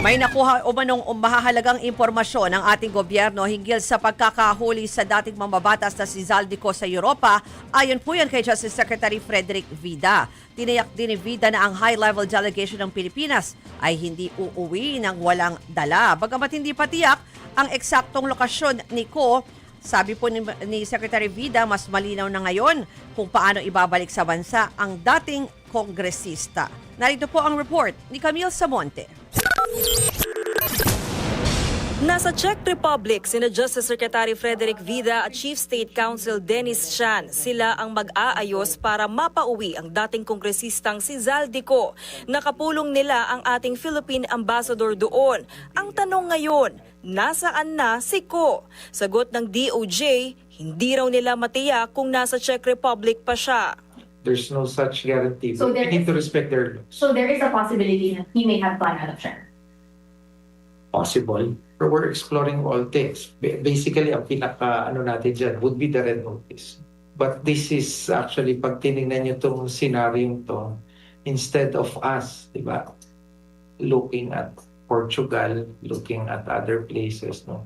May nakuha umanong mahahalagang impormasyon ng ating gobyerno hinggil sa pagkakahuli sa dating mambabatas na si Zaldico sa Europa. Ayon po yan kay Justice Secretary Frederick Vida. Tiniyak din ni Vida na ang high-level delegation ng Pilipinas ay hindi uuwi ng walang dala. Bagamat hindi pa tiyak ang eksaktong lokasyon ni Ko, sabi po ni Secretary Vida, mas malinaw na ngayon kung paano ibabalik sa bansa ang dating kongresista. Narito po ang report ni Camille Samonte. Nasa Czech Republic, sina Justice Secretary Frederick Vida at Chief State Counsel Denis Chan. Sila ang mag-aayos para mapauwi ang dating kongresistang si Zaldico. Nakapulong nila ang ating Philippine Ambassador doon. Ang tanong ngayon, nasaan na si Ko? Sagot ng DOJ, hindi raw nila matiyak kung nasa Czech Republic pa siya. There's no such guarantee. So We need to respect their laws. So there is a possibility that he may have gone out of Czech. Possible. We're exploring all things. Basically, ang pinaka-ano natin dyan would be the red notice. But this is actually, pag tinignan nyo itong scenario to, instead of us, di ba, looking at Portugal, looking at other places, no,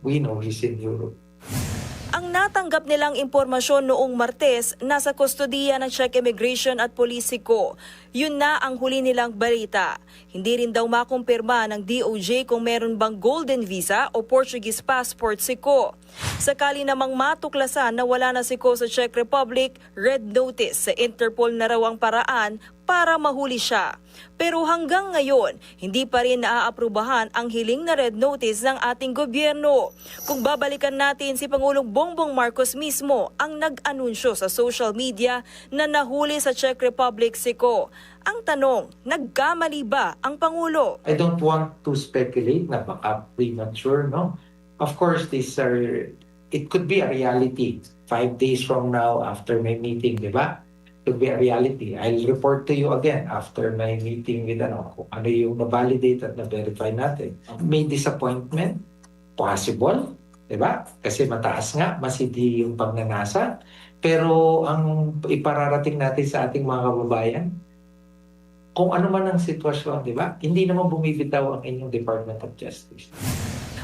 we know he's in Europe. Ang natanggap nilang impormasyon noong Martes, nasa kustodiya ng Czech Immigration at Polisiko. Yun na ang huli nilang balita. Hindi rin daw makumpirma ng DOJ kung meron bang golden visa o Portuguese passport si Ko. Sakali namang matuklasan na wala na si Ko sa Czech Republic, red notice sa Interpol na raw ang paraan para mahuli siya. Pero hanggang ngayon, hindi pa rin naaaprubahan ang hiling na red notice ng ating gobyerno. Kung babalikan natin, si Pangulong Bongbong Marcos mismo ang nag-anunsyo sa social media na nahuli sa Czech Republic si Ko. Ang tanong, nagkamali ba ang Pangulo? I don't want to speculate na baka premature, no? Of course, it could be a reality 5 days from now after my meeting, di ba? Could be a reality. I'll report to you again after my meeting with kung ano yung na-validate at na-verify natin. May disappointment? Possible, di ba? Kasi mataas nga, mas hindi yung pagnanasa. Pero ang ipararating natin sa ating mga kababayan, kung ano man ang sitwasyon, di ba? Hindi naman bumibitaw ang inyong Department of Justice.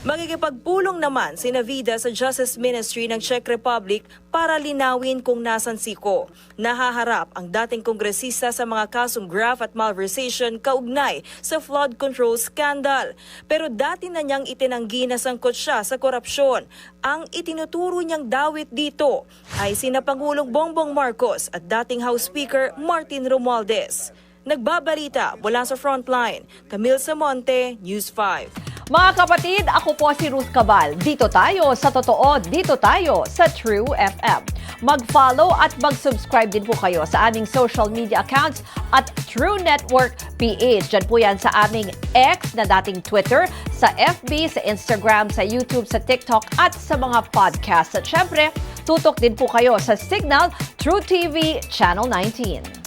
Magigipagpulong naman sina Vida sa Justice Ministry ng Czech Republic para linawin kung nasan si Ko. Nahaharap ang dating kongresista sa mga kasong graft at malversation kaugnay sa flood control scandal. Pero dati na niyang itinanggi na sangkot siya sa korupsyon. Ang itinuturo niyang dawit dito ay sina Pangulong Bongbong Marcos at dating House Speaker Martin Romualdez. Nagbabalita mula sa Frontline, Camille Samonte, News 5. Mga kapatid, ako po si Ruth Cabal. Dito tayo sa totoo, dito tayo sa True FM. Mag-follow at mag-subscribe din po kayo sa aming social media accounts at True Network PH. Diyan po yan sa aming X na dating Twitter, sa FB, sa Instagram, sa YouTube, sa TikTok at sa mga podcast. At syempre, tutok din po kayo sa Signal True TV Channel 19.